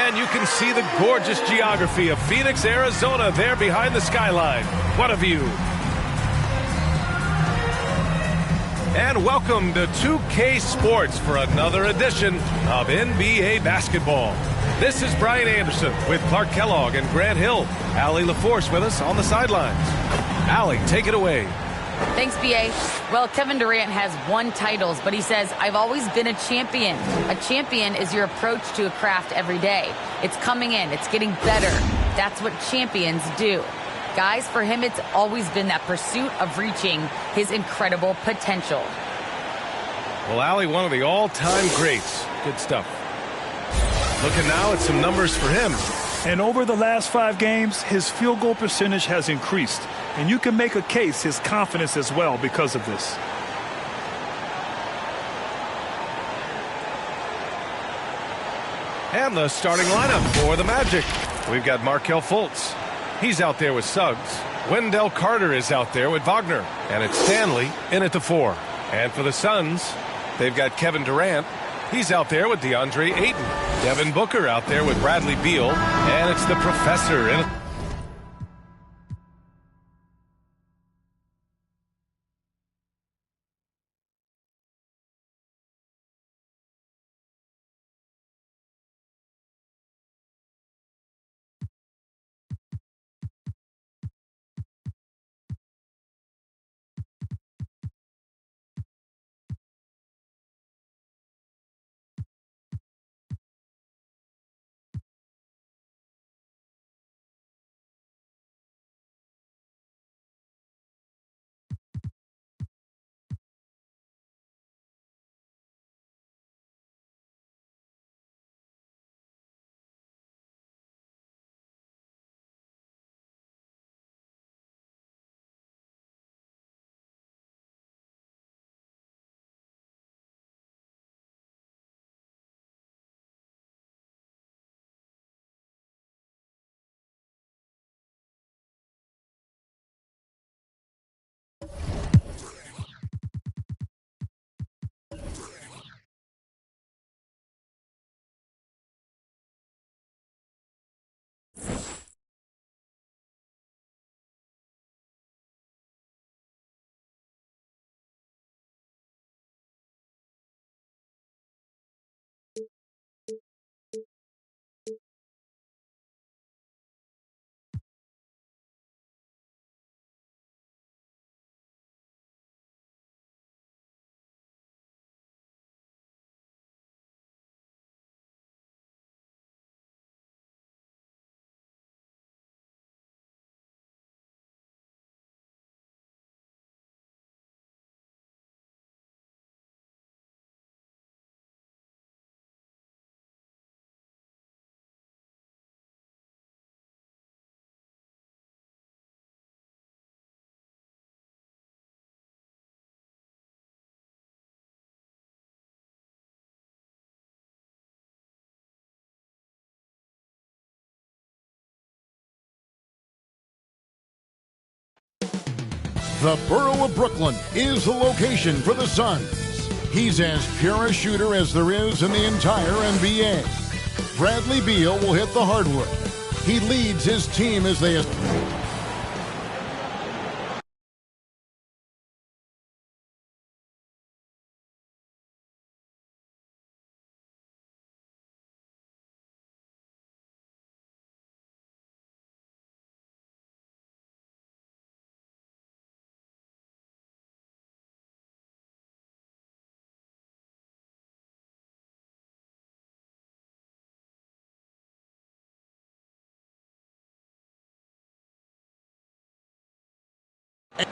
And you can see the gorgeous geography of Phoenix, Arizona there behind the skyline. What a view. And welcome to 2K Sports for another edition of NBA basketball. This is Brian Anderson with Clark Kellogg and Grant Hill. Allie LaForce with us on the sidelines. Allie, take it away. Thanks, B.A. Well, Kevin Durant has won titles, but he says, I've always been a champion. A champion is your approach to a craft every day. It's coming in. It's getting better. That's what champions do. Guys, for him, it's always been that pursuit of reaching his incredible potential. Well, Allie, one of the all-time greats. Good stuff. Looking now at some numbers for him. And over the last 5 games, his field goal percentage has increased. And you can make a case his confidence as well because of this. And the starting lineup for the Magic. We've got Markelle Fultz. He's out there with Suggs. Wendell Carter is out there with Wagner. And it's Stanley in at the 4. And for the Suns, they've got Kevin Durant. He's out there with DeAndre Ayton. Devin Booker out there with Bradley Beal. And it's the Professor in. The borough of Brooklyn is the location for the Suns. He's as pure a shooter as there is in the entire NBA. Bradley Beal will hit the hardwood. He leads his team as they...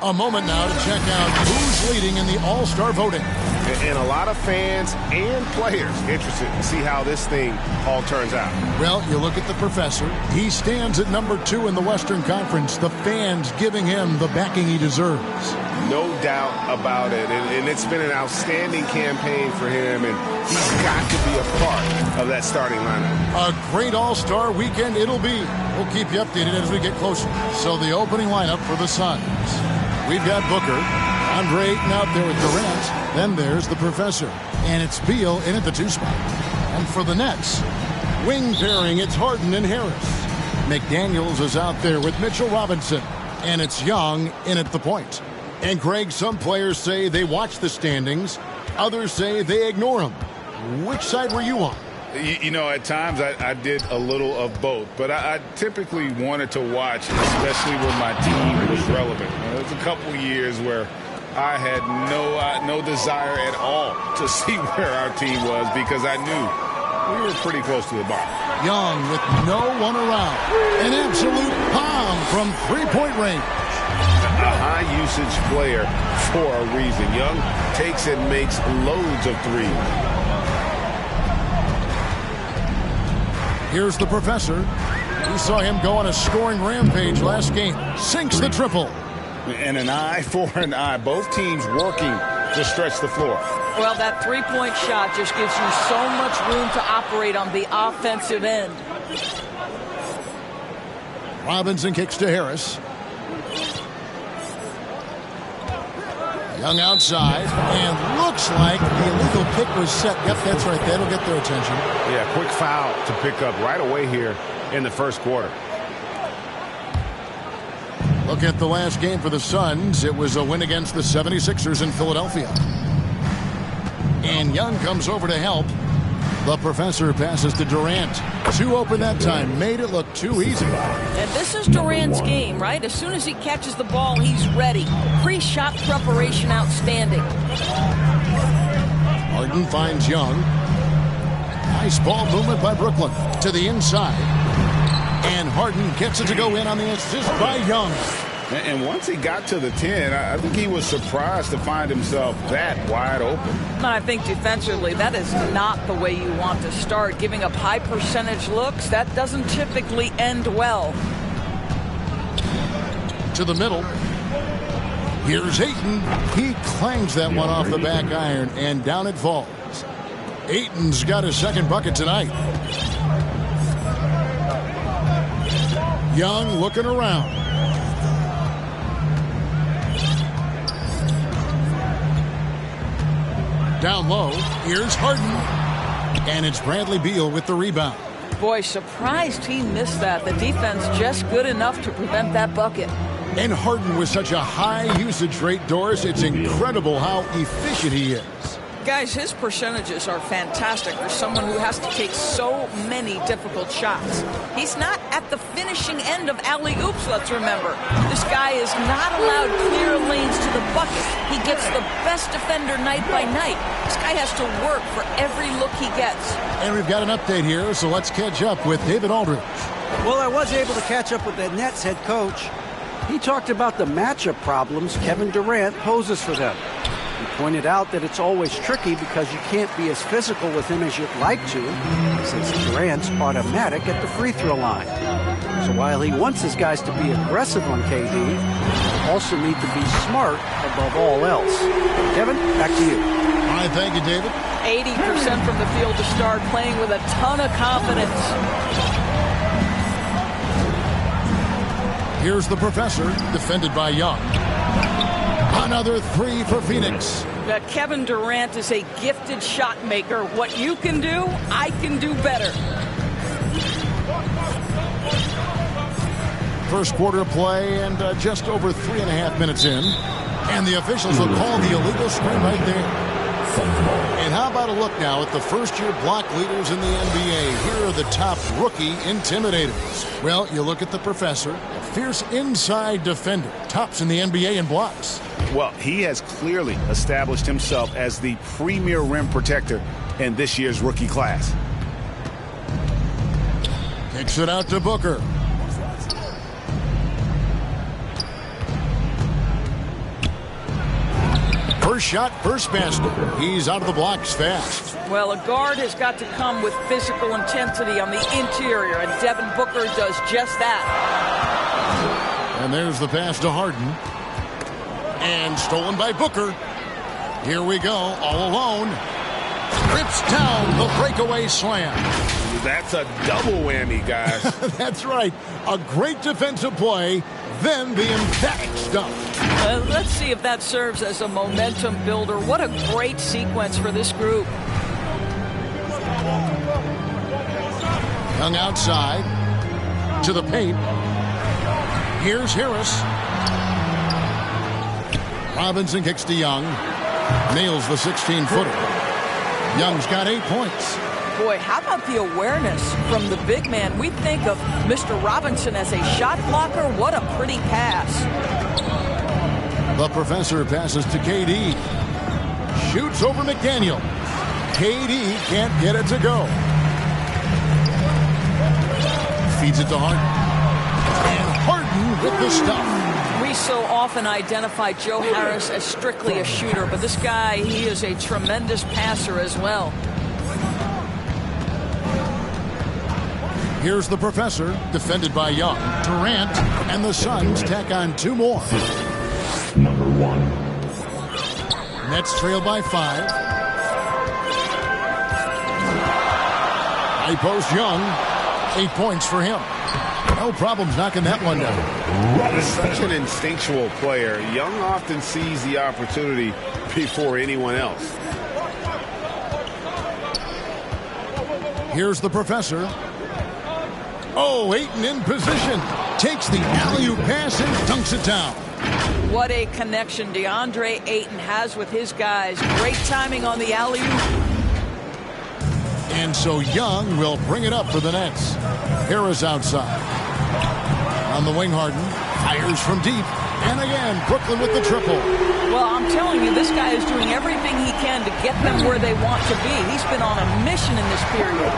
A moment now to check out who's leading in the All-Star voting. And a lot of fans and players interested to see how this thing all turns out. Well, you look at the Professor. He stands at number 2 in the Western Conference. The fans giving him the backing he deserves. No doubt about it. And it's been an outstanding campaign for him, and he's got to be a part of that starting lineup. A great All-Star weekend it'll be. We'll keep you updated as we get closer. So the opening lineup for the Suns. We've got Booker, Andre Ayton out there with Durant. Then there's the Professor. And it's Beal in at the 2 spot. And for the Nets, Wing pairing, it's Harden and Harris. McDaniels is out there with Mitchell Robinson. And it's Young in at the point. And Greg, some players say they watch the standings. Others say they ignore them. Which side were you on? You know, at times I did a little of both, but I typically wanted to watch, especially when my team was relevant. There was a couple years where I had no desire at all to see where our team was because I knew we were pretty close to the bottom. Young with no one around. An absolute bomb from three-point range. A high-usage player for a reason. Young takes and makes loads of threes. Here's the professor. We saw him go on a scoring rampage last game. Sinks the triple. And an eye for an eye. Both teams working to stretch the floor. Well, that three-point shot just gives you so much room to operate on the offensive end. Robinson kicks to Harris. Young outside, and looks like the illegal pick was set. Yep, that's right. That'll get their attention. Yeah, quick foul to pick up right away here in the first quarter. Look at the last game for the Suns. It was a win against the 76ers in Philadelphia. And Young comes over to help. The professor passes to Durant. Too open that time. Made it look too easy. And this is Durant's game, right? As soon as he catches the ball, he's ready. Pre-shot preparation outstanding. Harden finds Young. Nice ball movement by Brooklyn. To the inside. And Harden gets it to go in on the assist by Young. And once he got to the 10, I think he was surprised to find himself that wide open. I think defensively, that is not the way you want to start. Giving up high percentage looks, that doesn't typically end well. To the middle. Here's Ayton. He clangs that one off the back iron, and down it falls. Ayton's got his second bucket tonight. Young looking around. Down low, here's Harden. And it's Bradley Beal with the rebound. Boy, surprised he missed that. The defense just good enough to prevent that bucket. And Harden with such a high usage rate, Doris, it's incredible how efficient he is. Guys, his percentages are fantastic for someone who has to take so many difficult shots. He's not at the finishing end of alley-oops, let's remember. This guy is not allowed clear lanes to the bucket. He gets the best defender night by night. This guy has to work for every look he gets. And we've got an update here, so let's catch up with David Aldridge. Well, I was able to catch up with the Nets head coach. He talked about the matchup problems Kevin Durant poses for them. He pointed out that it's always tricky because you can't be as physical with him as you'd like to, since Durant's automatic at the free throw line. So while he wants his guys to be aggressive on KD, they also need to be smart above all else. Kevin, back to you. All right, thank you, David. 80% from the field to start, playing with a ton of confidence. Here's the professor, defended by Young. Another three for Phoenix. Kevin Durant is a gifted shot maker. What you can do, I can do better. First quarter play and just over 3.5 minutes in. And the officials will call the illegal screen right there. And how about a look now at the first-year block leaders in the NBA. Here are the top rookie intimidators. Well, you look at the professor, a fierce inside defender, tops in the NBA in blocks. Well, he has clearly established himself as the premier rim protector in this year's rookie class. Kicks it out to Booker. First shot, first basket. He's out of the blocks fast. Well, a guard has got to come with physical intensity on the interior, and Devin Booker does just that. And there's the pass to Harden. And stolen by Booker. Here we go, all alone. Rips down the breakaway slam. That's a double whammy, guys. That's right. A great defensive play, then the emphatic stop. Let's see if that serves as a momentum builder. What a great sequence for this group. Young outside to the paint. Here's Harris. Robinson kicks to Young. Nails the 16-footer. Young's got 8 points. Boy, how about the awareness from the big man? We think of Mr. Robinson as a shot blocker. What a pretty pass. The professor passes to KD. Shoots over McDaniel. KD can't get it to go. Feeds it to Harden. And Harden with the stuff. We so often identify Joe Harris as strictly a shooter, but this guy, he is a tremendous passer as well. Here's the professor, defended by Young. Durant and the Suns tack on 2 more. Number 1. Nets trail by 5. High post Young. 8 points for him. No problems knocking that one down. He's such an instinctual player. Young often sees the opportunity before anyone else. Here's the professor. Oh, Ayton in position. Takes the alley-oop pass and dunks it down. What a connection DeAndre Ayton has with his guys. Great timing on the alley-oop. And so Young will bring it up for the Nets. Harris outside. On the wing, Harden fires from deep. And again, Brooklyn with the triple. Well, I'm telling you, this guy is doing everything he can to get them where they want to be. He's been on a mission in this period.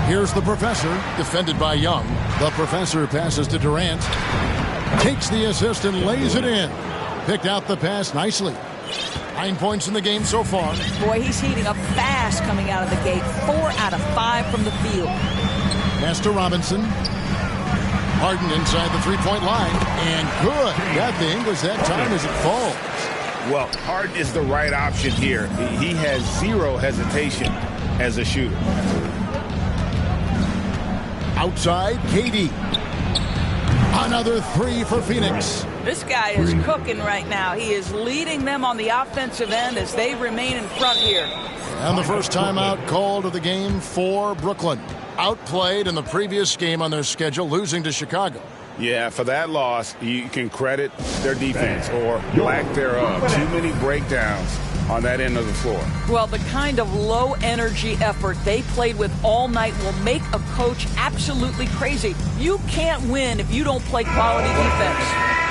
Here's the professor, defended by Young. The professor passes to Durant. Takes the assist and lays it in. Picked out the pass nicely. 9 points in the game so far. Boy, he's heating up fast coming out of the gate. 4 out of 5 from the field. Pass to Robinson. Harden inside the three-point line. And good. Got the English that time as it falls. Well, Harden is the right option here. He has zero hesitation as a shooter. Outside, KD. Another 3 for Phoenix. This guy is cooking right now. He is leading them on the offensive end as they remain in front here. And the first timeout called of the game for Brooklyn. Outplayed in the previous game on their schedule, losing to Chicago. Yeah, for that loss, you can credit their defense or lack thereof. Too many breakdowns on that end of the floor. Well, the kind of low-energy effort they played with all night will make a coach absolutely crazy. You can't win if you don't play quality defense.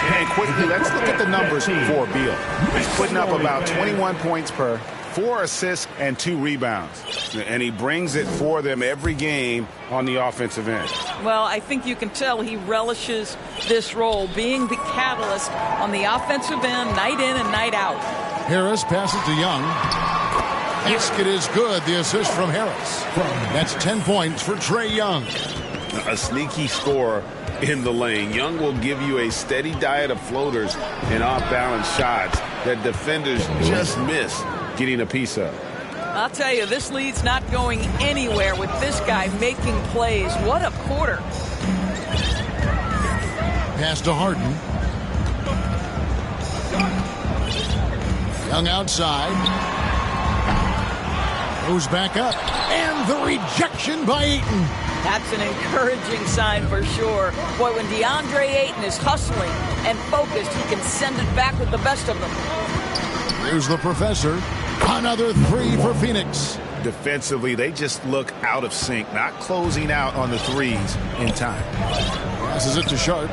And quickly, let's look at the numbers for Beal. He's putting up about 21 points per, 4 assists, and 2 rebounds. And he brings it for them every game on the offensive end. Well, I think you can tell he relishes this role, being the catalyst on the offensive end, night in and night out. Harris passes to Young. Basket is good. The assist from Harris. That's 10 points for Trae Young. A sneaky scorer in the lane. Young will give you a steady diet of floaters and off-balance shots that defenders just miss getting a piece of. I'll tell you, this lead's not going anywhere with this guy making plays. What a quarter. Pass to Harden. Young outside. Goes back up. And the rejection by Ayton. That's an encouraging sign for sure. Boy, when DeAndre Ayton is hustling and focused, he can send it back with the best of them. Here's the professor. Another 3 for Phoenix. Defensively, they just look out of sync, not closing out on the threes in time. Passes it to Sharp.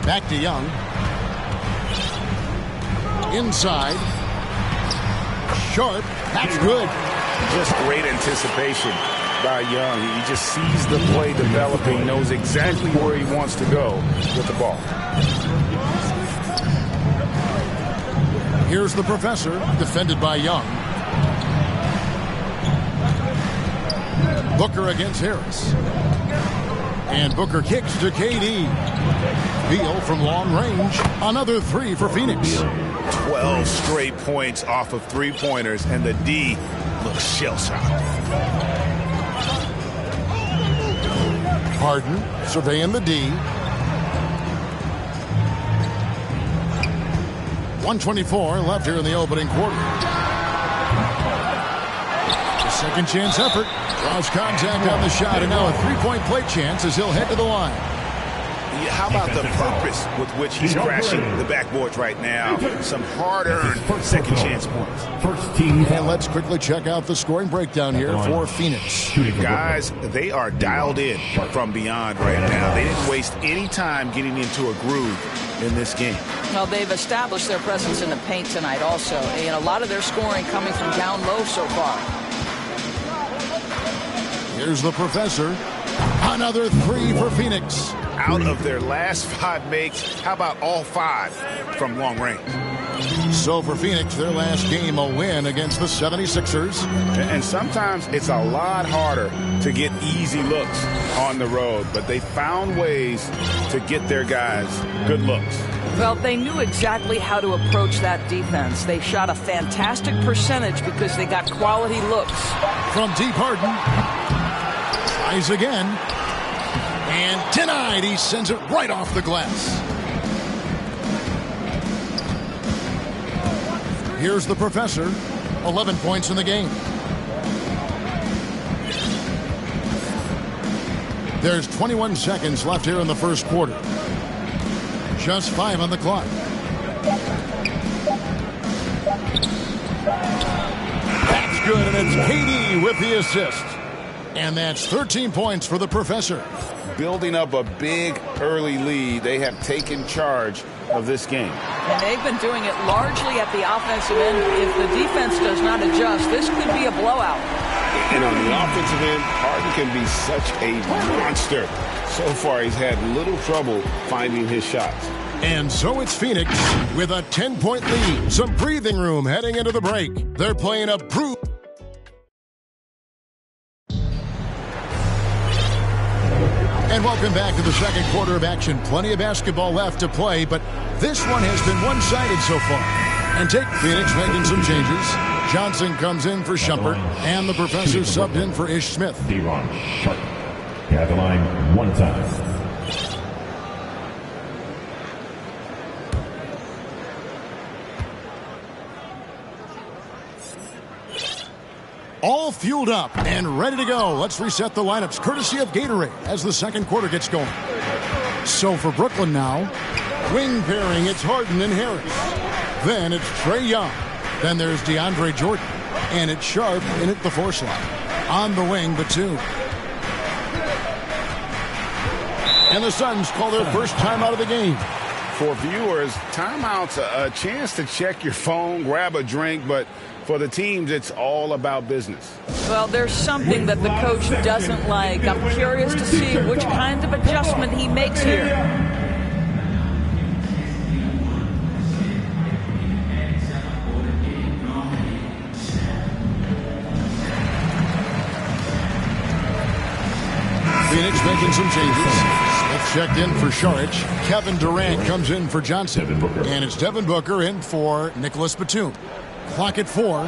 Back to Young. Inside. Sharp. That's good. Just great anticipation by Young. He just sees the play developing, knows exactly where he wants to go with the ball. Here's the professor, defended by Young. Booker against Harris. And Booker kicks to KD. Beal from long range. Another 3 for Phoenix. 12 straight points off of three-pointers, and the D looks shell-shocked. Harden surveying the D. 1:24 left here in the opening quarter. Second chance effort. Draws contact on the shot, and now a three-point play chance as he'll head to the line. How about the purpose with which he's crashing the backboards right now? Some hard-earned second chance points. First team. And let's quickly check out the scoring breakdown here for Phoenix. Guys, they are dialed in from beyond right now. They didn't waste any time getting into a groove in this game. Well, they've established their presence in the paint tonight also. And a lot of their scoring coming from down low so far. Here's the professor. Another three for Phoenix. Out of their last 5 makes, how about all 5 from long range? So for Phoenix, their last game, a win against the 76ers. And sometimes it's a lot harder to get easy looks on the road, but they found ways to get their guys good looks. Well, they knew exactly how to approach that defense. They shot a fantastic percentage because they got quality looks. From deep, Harden. Tries again. And denied. He sends it right off the glass. Here's the professor. 11 points in the game. There's 21 seconds left here in the first quarter. Just 5 on the clock. That's good, and it's KD with the assist. And that's 13 points for the professor. Building up a big early lead, they have taken charge of this game. And they've been doing it largely at the offensive end. If the defense does not adjust, this could be a blowout. And on the offensive end, Harden can be such a monster. So far, he's had little trouble finding his shots. And so it's Phoenix with a 10-point lead. Some breathing room heading into the break. They're playing a brutal. And welcome back to the second quarter of action. Plenty of basketball left to play, but this one has been one-sided so far. And take Phoenix making some changes. Johnson comes in for Shumpert, and the professor subbed in for Ish Smith. Deron Sharp. At the line one time. All fueled up and ready to go. Let's reset the lineups courtesy of Gatorade as the second quarter gets going. So for Brooklyn now, wing pairing, it's Harden and Harris. Then it's Trae Young. Then there's DeAndre Jordan. And it's Sharp in at the 4 slot. On the wing, the 2. And the Suns call their first time out of the game. For viewers, timeout's a chance to check your phone, grab a drink, but for the teams, it's all about business. Well, there's something that the coach doesn't like. I'm curious to see which kind of adjustment he makes here. Phoenix making some changes. Smith checked in for Saric. Kevin Durant comes in for Johnson. And it's Devin Booker in for Nicholas Batum. Clock at 4.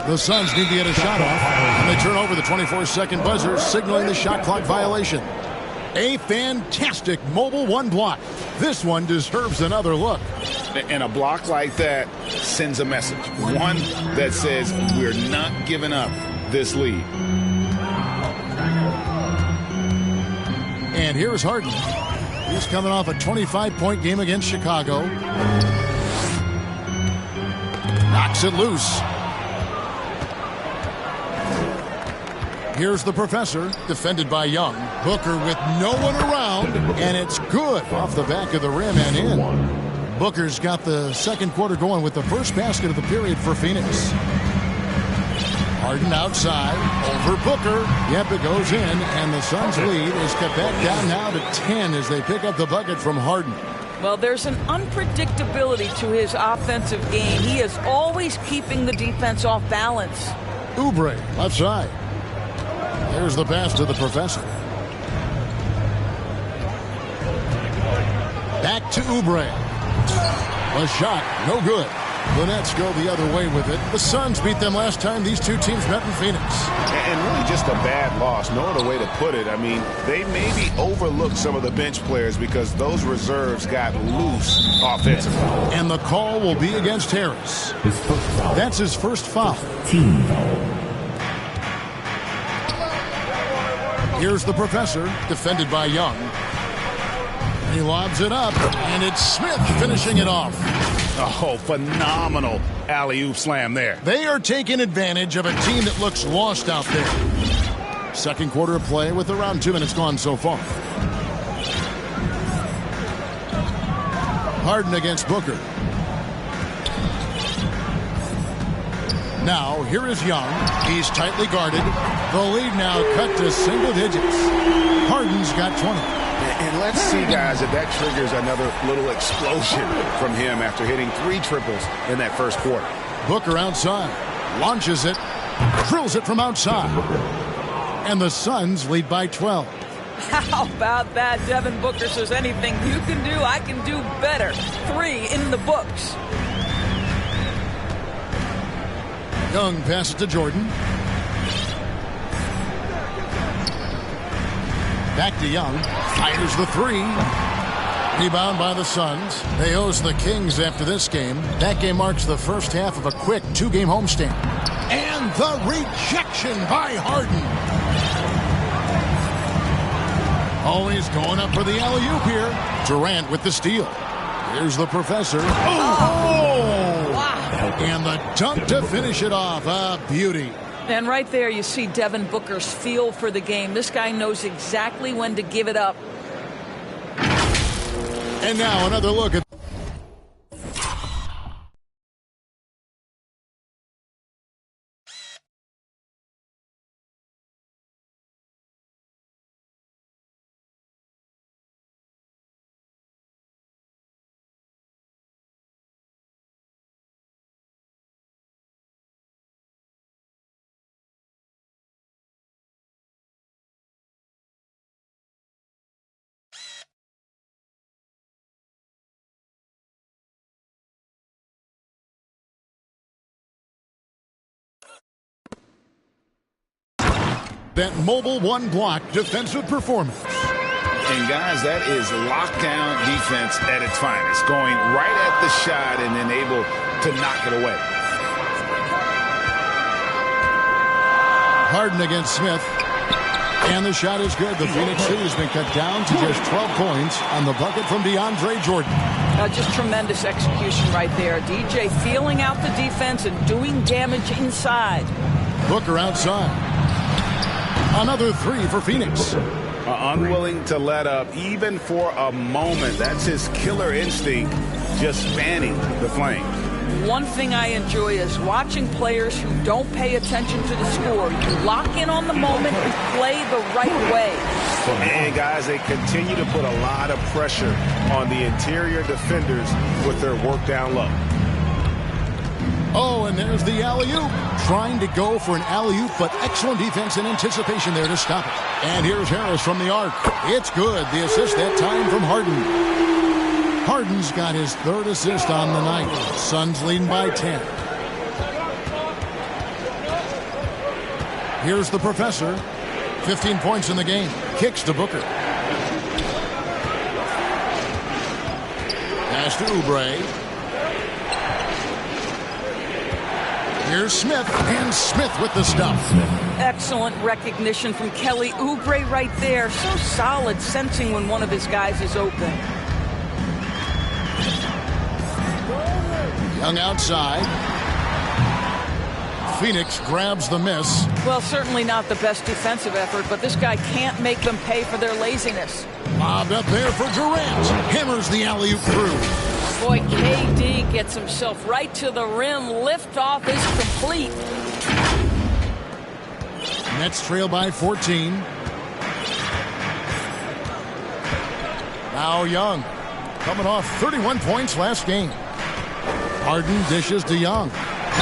The Suns need to get a shot off. And they turn over the 24-second buzzer, signaling the shot clock violation. A fantastic mobile 1 block. This one deserves another look. And a block like that sends a message. One that says we're not giving up this lead. And here's Harden. He's coming off a 25-point game against Chicago. Knocks it loose. Here's the professor, defended by Young. Booker with no one around, and it's good off the back of the rim and in. Booker's got the second quarter going with the first basket of the period for Phoenix. Harden outside, over Booker. Yep, it goes in, and the Suns' lead is cut back down now to 10 as they pick up the bucket from Harden. Well, there's an unpredictability to his offensive game. He is always keeping the defense off balance. Oubre, left side. There's the pass to the professor. Back to Oubre. A shot, no good. The Nets go the other way with it. The Suns beat them last time these two teams met in Phoenix. And really just a bad loss. No other way to put it. I mean, they maybe overlooked some of the bench players because those reserves got loose offensively. And the call will be against Harris. That's his first foul. Team foul. Here's the Professor, defended by Young. He lobs it up, and it's Smith finishing it off. Oh, phenomenal alley-oop slam there. They are taking advantage of a team that looks lost out there. Second quarter of play with around 2 minutes gone so far. Harden against Booker. Now, here is Young. He's tightly guarded. The lead now cut to single digits. Harden's got 20. And let's see, guys, if that triggers another little explosion from him after hitting 3 triples in that first quarter. Booker outside. Launches it. Drills it from outside. And the Suns lead by 12. How about that? Devin Booker says anything you can do, I can do better. 3 in the books. Young passes to Jordan. Back to Young. Fires the 3. Rebound by the Suns. They host the Kings after this game. That game marks the first half of a quick 2-game homestand. And the rejection by Harden. Always going up for the alley-oop here. Durant with the steal. Here's the Professor. Oh! Wow. And the dunk to finish it off. A beauty. And right there you see Devin Booker's feel for the game. This guy knows exactly when to give it up. And now another look at that Mobile One block defensive performance. And guys, that is lockdown defense at its finest. Going right at the shot and then able to knock it away. Harden against Smith. And the shot is good. The Phoenix City has been cut down to just 12 points on the bucket from DeAndre Jordan. Just tremendous execution right there. DJ feeling out the defense and doing damage inside. Booker outside. Another 3 for Phoenix. Unwilling to let up even for a moment. That's his killer instinct, just fanning the flame. One thing I enjoy is watching players who don't pay attention to the score. You lock in on the moment, you play the right way. And guys, they continue to put a lot of pressure on the interior defenders with their work down low. Oh, and there's the alley-oop. Trying to go for an alley-oop, but excellent defense and anticipation there to stop it. And here's Harris from the arc. It's good. The assist that time from Harden. Harden's got his 3rd assist on the night. Suns leading by 10. Here's the Professor. 15 points in the game. Kicks to Booker. Pass to Oubre. Here's Smith, and Smith with the stuff. Excellent recognition from Kelly Oubre right there. So solid, sensing when one of his guys is open. Young outside. Phoenix grabs the miss. Well, certainly not the best defensive effort, but this guy can't make them pay for their laziness. Lobbed up there for Durant. Hammers the alley-oop through. Boy, KD gets himself right to the rim. Liftoff is complete. Nets trail by 14. Now Young, coming off 31 points last game. Harden dishes to Young.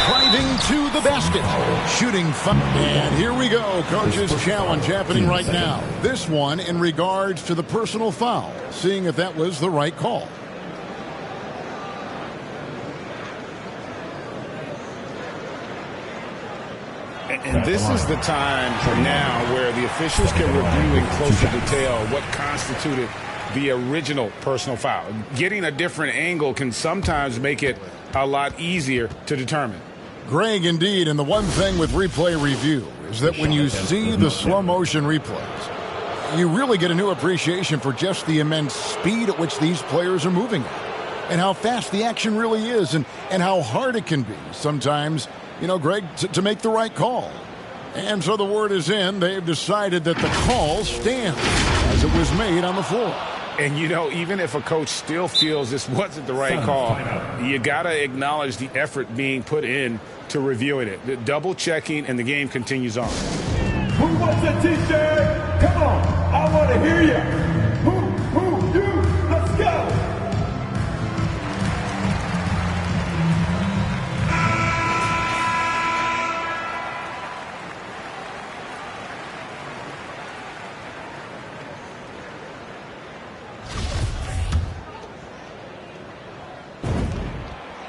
Driving to the basket. Shooting fun. And here we go. Coach's challenge happening right now. This one in regards to the personal foul. Seeing if that was the right call. And this is the time now where the officials can review in closer detail what constituted the original personal foul. Getting a different angle can sometimes make it a lot easier to determine. Greg, indeed, and the one thing with replay review is that when you see the slow motion replays, you really get a new appreciation for just the immense speed at which these players are moving at, and how fast the action really is, and how hard it can be sometimes, Greg, to make the right call. And so the word is in. They've decided that the call stands as it was made on the floor. And, even if a coach still feels this wasn't the right call, you got to acknowledge the effort being put in to reviewing it. The double checking, and the game continues on. Who wants a t-shirt? Come on. I want to hear you. Who, you? Let's go.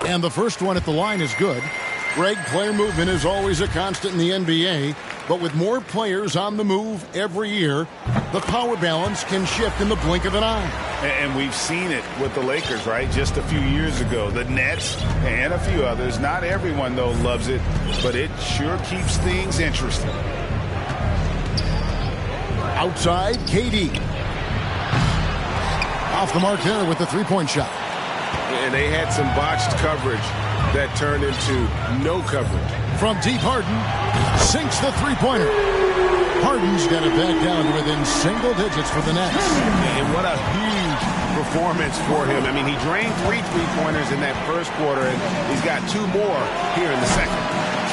And the first one at the line is good. Greg, player movement is always a constant in the NBA, but with more players on the move every year, the power balance can shift in the blink of an eye. And we've seen it with the Lakers, right? Just a few years ago. The Nets and a few others. Not everyone, though, loves it, but it sure keeps things interesting. Outside, KD. Off the mark there with the three-point shot. And they had some botched coverage that turned into no coverage. From deep, Harden sinks the three-pointer. Harden's got it back down to within single digits for the Nets. And what a huge performance for him. I mean, he drained 3 3-pointers in that first quarter, and he's got 2 more here in the second.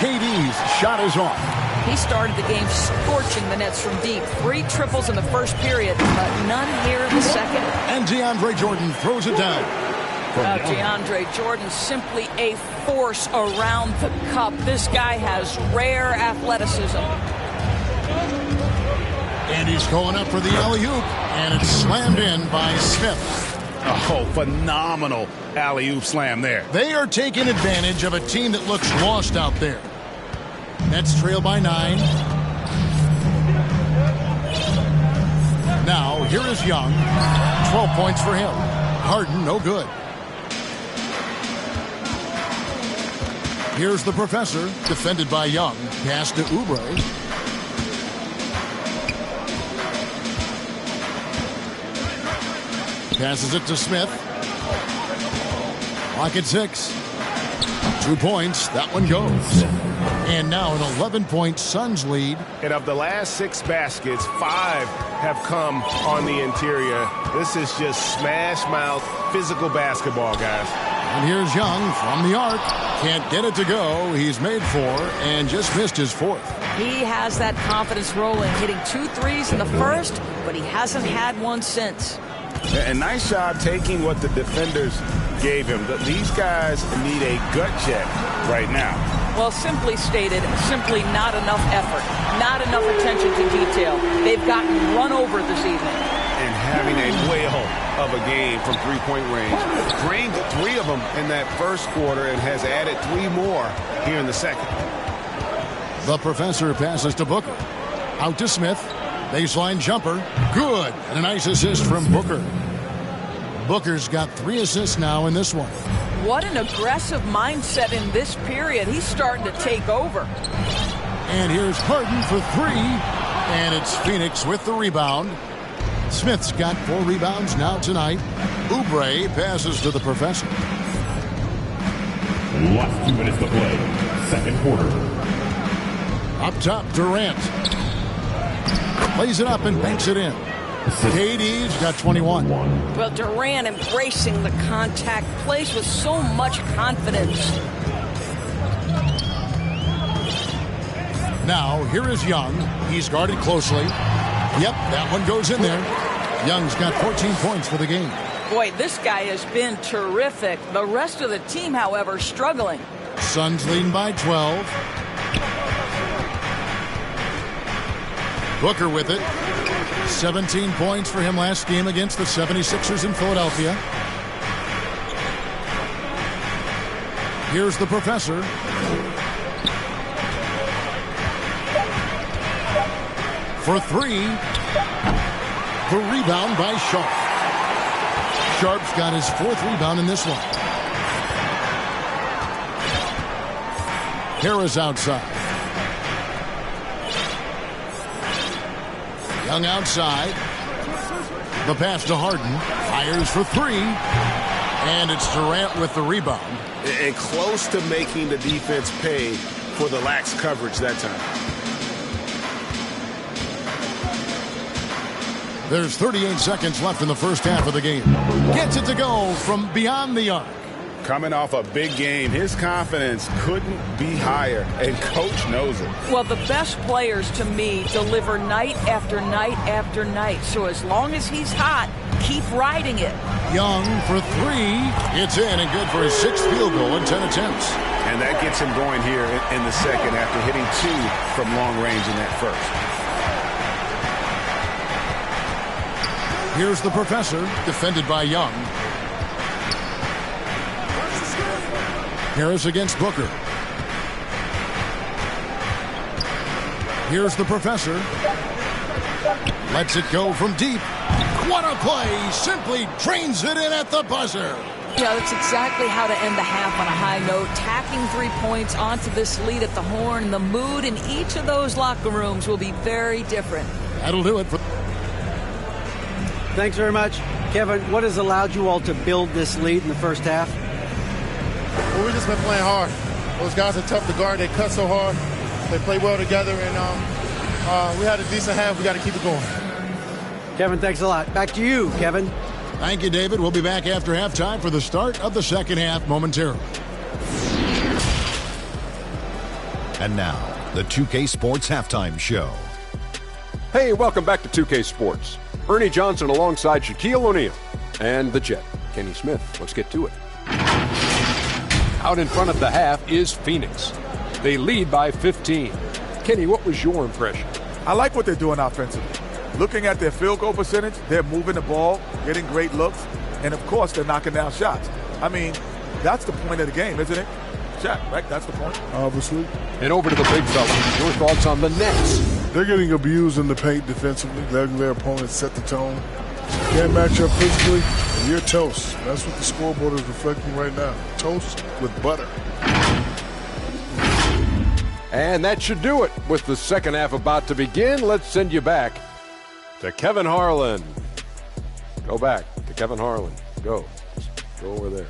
KD's shot is off. He started the game scorching the Nets from deep. 3 triples in the first period, but none here in the second. And DeAndre Jordan throws it down. DeAndre Jordan, simply a force around the cup. This guy has rare athleticism. And he's going up for the alley-oop, and it's slammed in by Smith. Oh, phenomenal alley-oop slam there. They are taking advantage of a team that looks lost out there. Nets trail by 9. Now, here is Young. 12 points for him. Harden, no good. Here's the professor, defended by Young. Pass to Oubre. Passes it to Smith. Clock at 6. 2 points. That one goes. And now an 11-point Suns lead. And of the last 6 baskets, 5 have come on the interior. This is just smash-mouth physical basketball, guys. And here's Young from the arc. Can't get it to go. He's made 4 and just missed his 4th. He has that confidence rolling, hitting 2 threes in the first, but he hasn't had one since. A nice job taking what the defenders gave him. These guys need a gut check right now. Well, simply stated, simply not enough effort, not enough attention to detail. They've gotten run over this evening. And having a whale of a game from three-point range. Drained 3 of them in that first quarter and has added 3 more here in the second. The professor passes to Booker. Out to Smith. Baseline jumper. Good. And a nice assist from Booker. Booker's got 3 assists now in this one. What an aggressive mindset in this period. He's starting to take over. And here's Harden for 3. And it's Phoenix with the rebound. Smith's got 4 rebounds now tonight. Oubre passes to the professor. Last 2 minutes to play. Second quarter. Up top, Durant. Plays it up and banks it in. KD's got 21. Well, Durant embracing the contact, plays with so much confidence. Now, here is Young. He's guarded closely. Yep, that one goes in there. Young's got 14 points for the game. Boy, this guy has been terrific. The rest of the team, however, struggling. Suns leading by 12. Booker with it. 17 points for him last game against the 76ers in Philadelphia. Here's the professor. for three. The rebound by Sharp. Sharp's got his fourth rebound in this one. Harris outside. Young outside. The pass to Harden. Fires for three. And it's Durant with the rebound. And close to making the defense pay for the lax coverage that time. There's 38 seconds left in the first half of the game. Gets it to go from beyond the arc. Coming off a big game, his confidence couldn't be higher, and Coach knows it. Well, the best players, to me, deliver night after night after night. So as long as he's hot, keep riding it. Young for three. It's in and good for his sixth field goal in 10 attempts. And that gets him going here in the second after hitting two from long range in that first. Here's the professor, defended by Young. Harris against Booker. Here's the professor. Lets it go from deep. What a play! Simply drains it in at the buzzer. Yeah, that's exactly how to end the half on a high note. Tacking 3 points onto this lead at the horn. The mood in each of those locker rooms will be very different. That'll do it for... Thanks very much. Kevin, what has allowed you all to build this lead in the first half? Well, we've just been playing hard. Those guys are tough to guard. They cut so hard. They play well together, and we had a decent half. We got to keep it going. Kevin, thanks a lot. Back to you, Kevin. Thank you, David. We'll be back after halftime for the start of the second half momentarily. And now, the 2K Sports Halftime Show. Hey, welcome back to 2K Sports. Ernie Johnson alongside Shaquille O'Neal and the Jet, Kenny Smith. Let's get to it. Out in front of the half is Phoenix. They lead by 15. Kenny, what was your impression? I like what they're doing offensively. Looking at their field goal percentage, they're moving the ball, getting great looks, and of course they're knocking down shots. I mean, that's the point of the game, isn't it? Shaq, right? That's the point. Obviously. And over to the big fella. Your thoughts on the Nets? They're getting abused in the paint defensively, letting their opponents set the tone. Can't match up physically, and you're toast. That's what the scoreboard is reflecting right now. Toast with butter. And that should do it. With the second half about to begin, let's send you back to Kevin Harlan. Go back to Kevin Harlan. Go over there.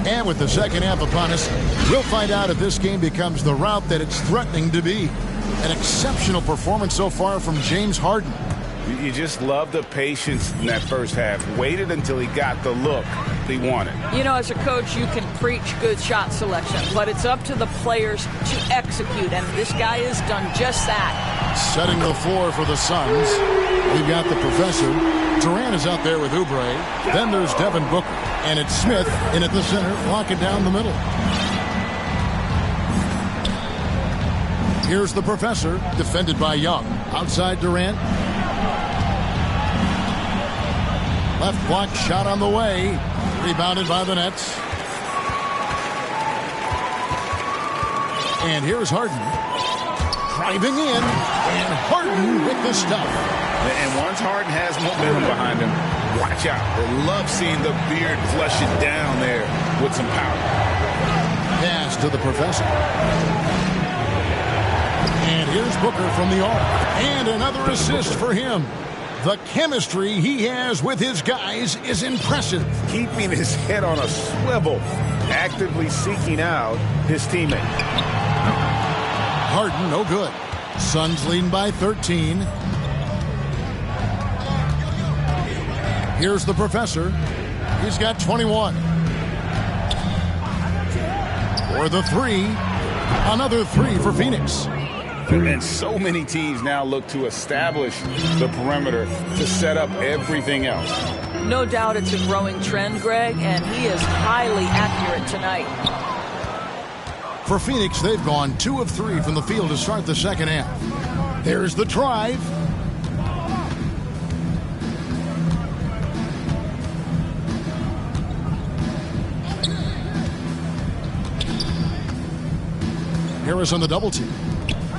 And with the second half upon us, we'll find out if this game becomes the route that it's threatening to be. An exceptional performance so far from James Harden. You just love the patience in that first half. Waited until he got the look he wanted. You know, as a coach, you can preach good shot selection, but it's up to the players to execute, and this guy has done just that. Setting the floor for the Suns. We've got the professor. Durant is out there with Oubre. Then there's Devin Booker. And it's Smith in at the center, blocking down the middle. Here's the professor, defended by Young. Outside Durant. Left block shot on the way. Rebounded by the Nets. And here's Harden. Driving in. And Harden with the stuff. And once Harden has momentum behind him, watch out. They love seeing the beard flush it down there with some power. Pass to the professor. And here's Booker from the arc. And another assist for him. The chemistry he has with his guys is impressive. Keeping his head on a swivel, actively seeking out his teammate. Harden, no good. Suns leading by 13. Here's the professor. He's got 21. For the three. Another three for Phoenix. And so many teams now look to establish the perimeter to set up everything else. No doubt it's a growing trend, Greg, and he is highly accurate tonight. For Phoenix, they've gone 2 of 3 from the field to start the second half. There's the drive. Harris on the double team.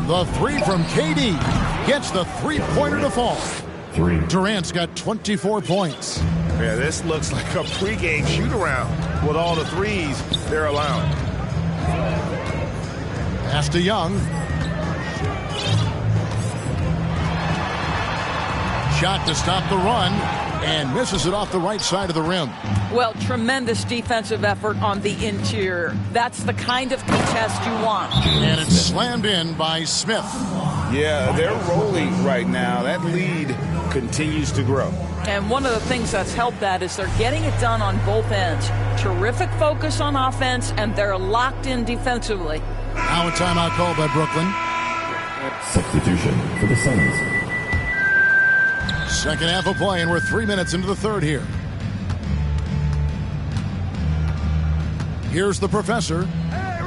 The three from KD. Gets the three-pointer to fall. Durant's got 24 points. Yeah, this looks like a pregame shoot-around with all the threes they're allowing. Pass to Young. Shot to stop the run, and misses it off the right side of the rim. Well, tremendous defensive effort on the interior. That's the kind of contest you want. And it's slammed in by Smith. Yeah, they're rolling right now. That lead continues to grow. And one of the things that's helped that is they're getting it done on both ends. Terrific focus on offense, and they're locked in defensively. Now a timeout called by Brooklyn. Substitution for the Suns. Second half of play, and we're 3 minutes into the third here. Here's the professor.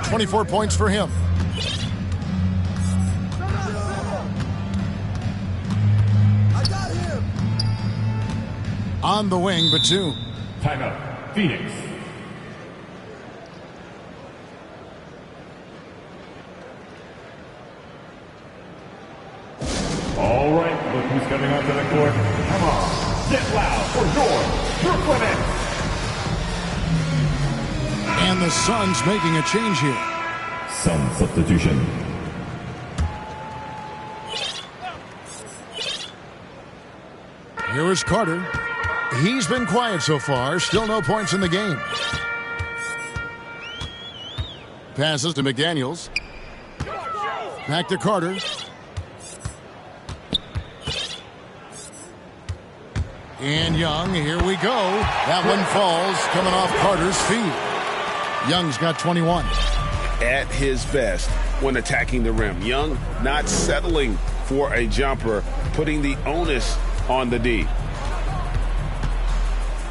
24 points for him. On the wing, but two. Timeout. Phoenix. All right, look who's coming onto the court. Come on, get loud for your Brooklyn. And the Suns making a change here. Sun substitution. Here is Carter. He's been quiet so far. Still no points in the game. Passes to McDaniels. Back to Carter. And Young, here we go. That one falls, coming off Carter's feet. Young's got 21. At his best when attacking the rim. Young not settling for a jumper, putting the onus on the D.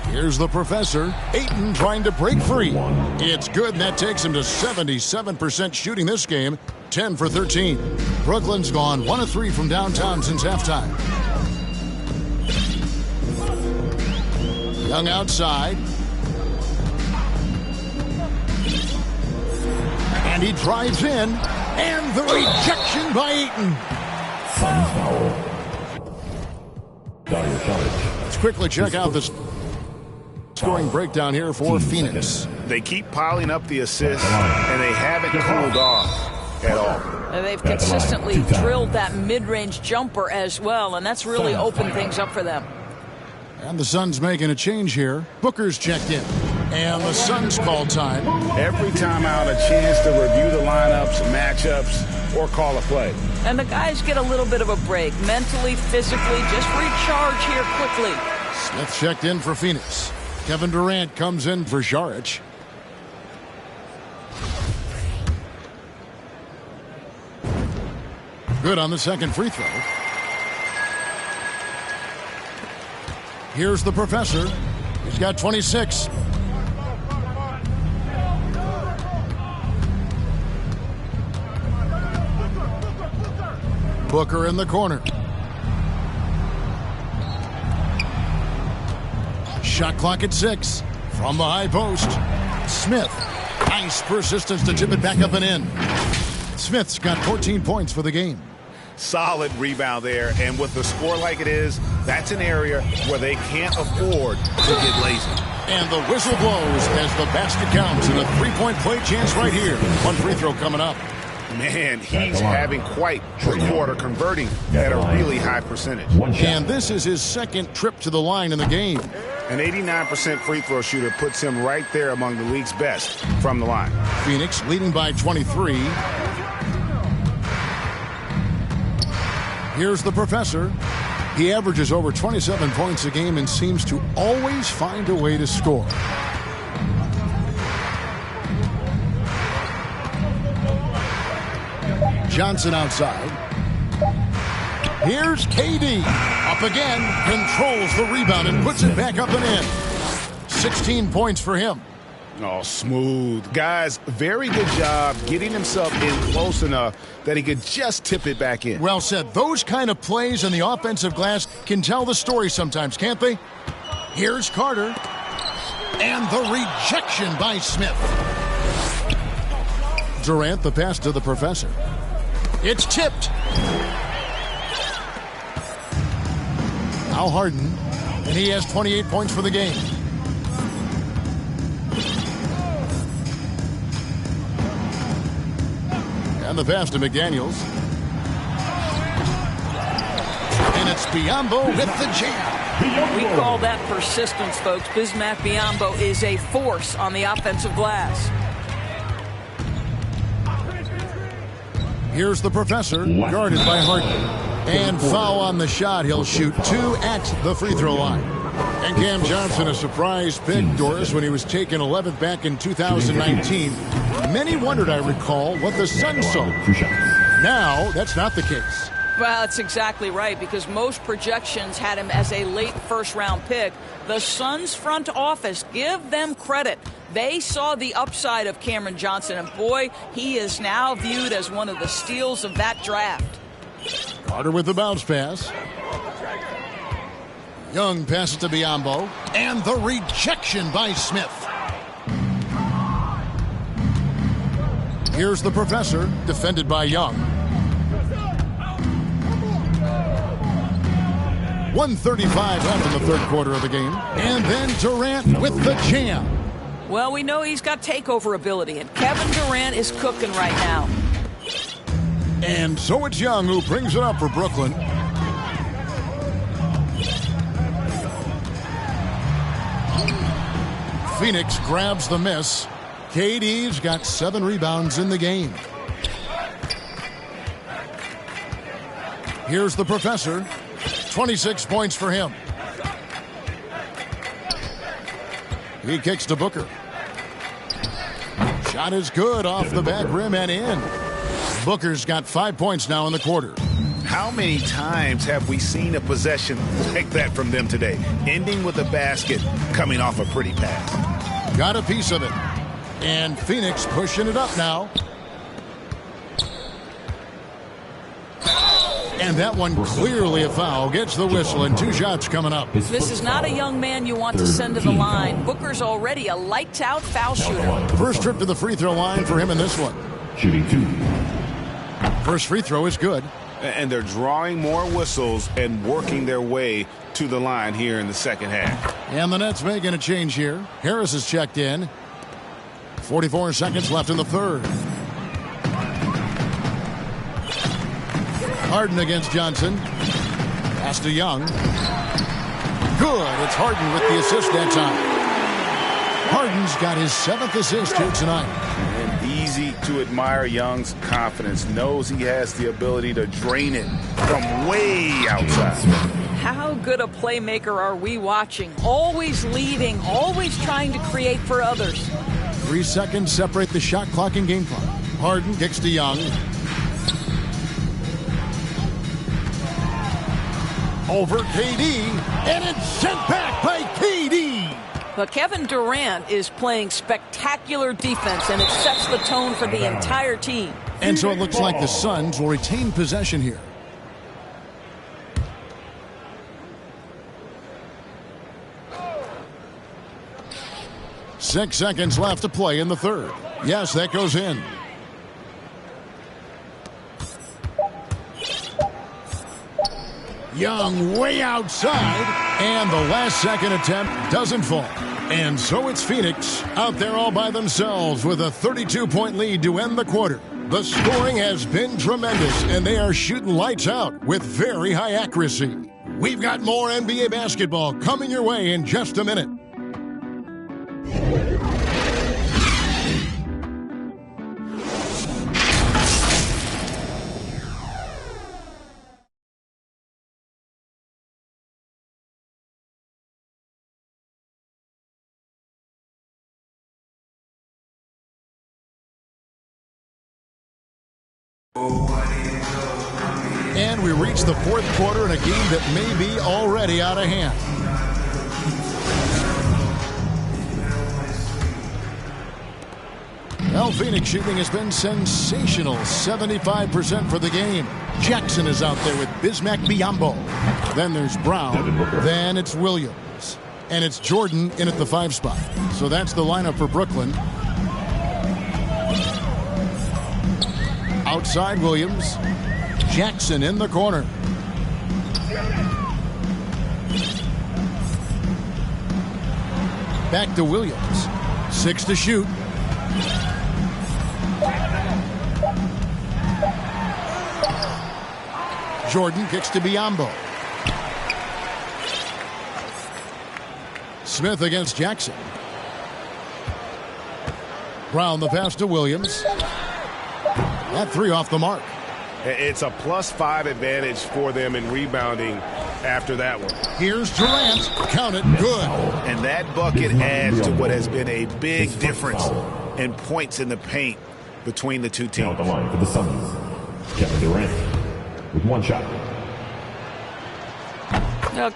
Here's the professor. Ayton trying to break free. It's good, and that takes him to 77% shooting this game. 10 for 13. Brooklyn's gone 1 of 3 from downtown since halftime. Young outside. And he drives in. And the rejection by Ayton. Suns foul. Let's quickly check out this scoring breakdown here for Phoenix. They keep piling up the assists, and they haven't cooled off at all. And they've consistently drilled that mid-range jumper as well, and that's really opened things up for them. And the Suns making a change here. Booker's checked in. And the Suns call time. Every time out, a chance to review the lineups, matchups, or call a play. And the guys get a little bit of a break, mentally, physically, just recharge here quickly. Smith checked in for Phoenix. Kevin Durant comes in for Šarić. Good on the second free throw. Here's the professor. He's got 26. Booker in the corner. Shot clock at 6. From the high post. Smith. Nice persistence to tip it back up and in. Smith's got 14 points for the game. Solid rebound there, and with the score like it is, that's an area where they can't afford to get lazy. And the whistle blows as the basket counts, and a three-point play chance right here. One free throw coming up. Man, he's having quite the quarter, converting at a really high percentage. And this is his second trip to the line in the game. An 89% free throw shooter puts him right there among the league's best from the line. Phoenix leading by 23. Here's the professor. He averages over 27 points a game and seems to always find a way to score. Johnson outside. Here's KD. Up again. Controls the rebound and puts it back up and in. 16 points for him. Oh, smooth. Guys, very good job getting himself in close enough that he could just tip it back in. Well said. Those kind of plays in the offensive glass can tell the story sometimes, can't they? Here's Carter. And the rejection by Smith. Durant, the pass to the professor. It's tipped. Now Harden, and he has 28 points for the game. And the pass to McDaniels. And it's Biyombo with the jam. We call that persistence, folks. Bismack Biyombo is a force on the offensive glass. Here's the professor, guarded by Harden. And foul on the shot. He'll shoot 2 at the free throw line. And Cam Johnson, a surprise pick, Doris, when he was taken 11th back in 2019. Many wondered, I recall, what the Suns saw. Now, that's not the case. Well, that's exactly right, because most projections had him as a late first-round pick. The Suns front office, give them credit. They saw the upside of Cameron Johnson, and boy, he is now viewed as one of the steals of that draft. Carter with the bounce pass. Young passes to Biyombo, and the rejection by Smith. Here's the professor, defended by Young. 1:35 left in the third quarter of the game. And then Durant with the jam. Well, we know he's got takeover ability, and Kevin Durant is cooking right now. And so it's Young who brings it up for Brooklyn. Phoenix grabs the miss. KD's got 7 rebounds in the game. Here's the professor. 26 points for him. He kicks to Booker. Shot is good off the back rim and in. Booker's got 5 points now in the quarter. How many times have we seen a possession like that from them today? Ending with a basket, coming off a pretty pass. Got a piece of it. And Phoenix pushing it up now. And that one clearly a foul. Gets the whistle and 2 shots coming up. This is not a young man you want to send to the line. Booker's already a lights-out foul shooter. First trip to the free throw line for him in this one. Shooting 2. First free throw is good. And they're drawing more whistles and working their way to the line here in the second half. And the Nets making a change here. Harris is checked in. 44 seconds left in the third. Harden against Johnson. Pass to Young. Good. It's Harden with the assist that time. Harden's got his 7th assist here tonight. And easy to admire Young's confidence. Knows he has the ability to drain it from way outside. How good a playmaker are we watching? Always leading, always trying to create for others. 3 seconds separate the shot clock and game clock. Harden kicks to Young. Over KD, and it's sent back by KD. But Kevin Durant is playing spectacular defense, and it sets the tone for the entire team. And so it looks like the Suns will retain possession here. Six seconds left to play in the third. Yes, that goes in. Young way outside, and the last second attempt doesn't fall. And so it's Phoenix out there all by themselves with a 32-point lead to end the quarter. The scoring has been tremendous, and they are shooting lights out with very high accuracy. We've got more NBA basketball coming your way in just a minute. And we reach the fourth quarter in a game that may be already out of hand. Well, Phoenix shooting has been sensational. 75% for the game. Jackson is out there with Bismack Biyombo. Then there's Brown. Then it's Williams. And it's Jordan in at the 5 spot. So that's the lineup for Brooklyn. Outside Williams. Jackson in the corner. Back to Williams. 6 to shoot. Jordan kicks to Biyombo. Smith against Jackson. Brown the pass to Williams. That 3 off the mark. It's a +5 advantage for them in rebounding after that one. Here's Durant. Count it. Good. And that bucket adds to what has been a big difference in points in the paint between the two teams. Now the line for the Suns, Kevin Durant with 1 shot.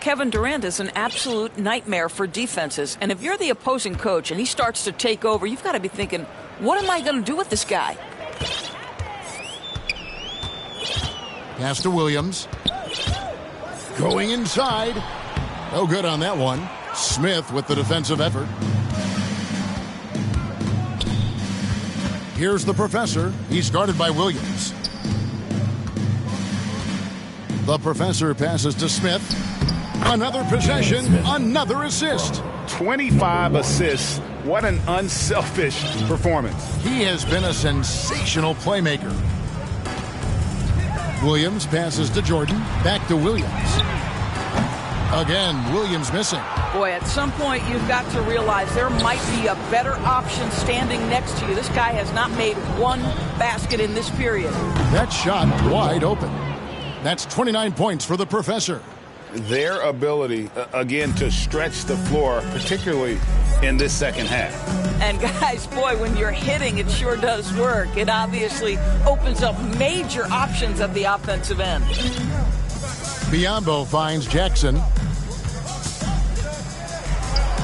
Kevin Durant is an absolute nightmare for defenses. And if you're the opposing coach and he starts to take over, you've got to be thinking, what am I going to do with this guy? Pass to Williams. Going inside. No good on that one. Smith with the defensive effort. Here's the professor. He's guarded by Williams. The professor passes to Smith. Another possession, another assist. 25 assists. What an unselfish performance. He has been a sensational playmaker. Williams passes to Jordan. Back to Williams. Again, Williams missing. Boy, at some point you've got to realize there might be a better option standing next to you. This guy has not made 1 basket in this period. That shot wide open. That's 29 points for the professor. Their ability, again, to stretch the floor, particularly in this second half. And guys, boy, when you're hitting, it sure does work. It obviously opens up major options at the offensive end. Biyombo finds Jackson.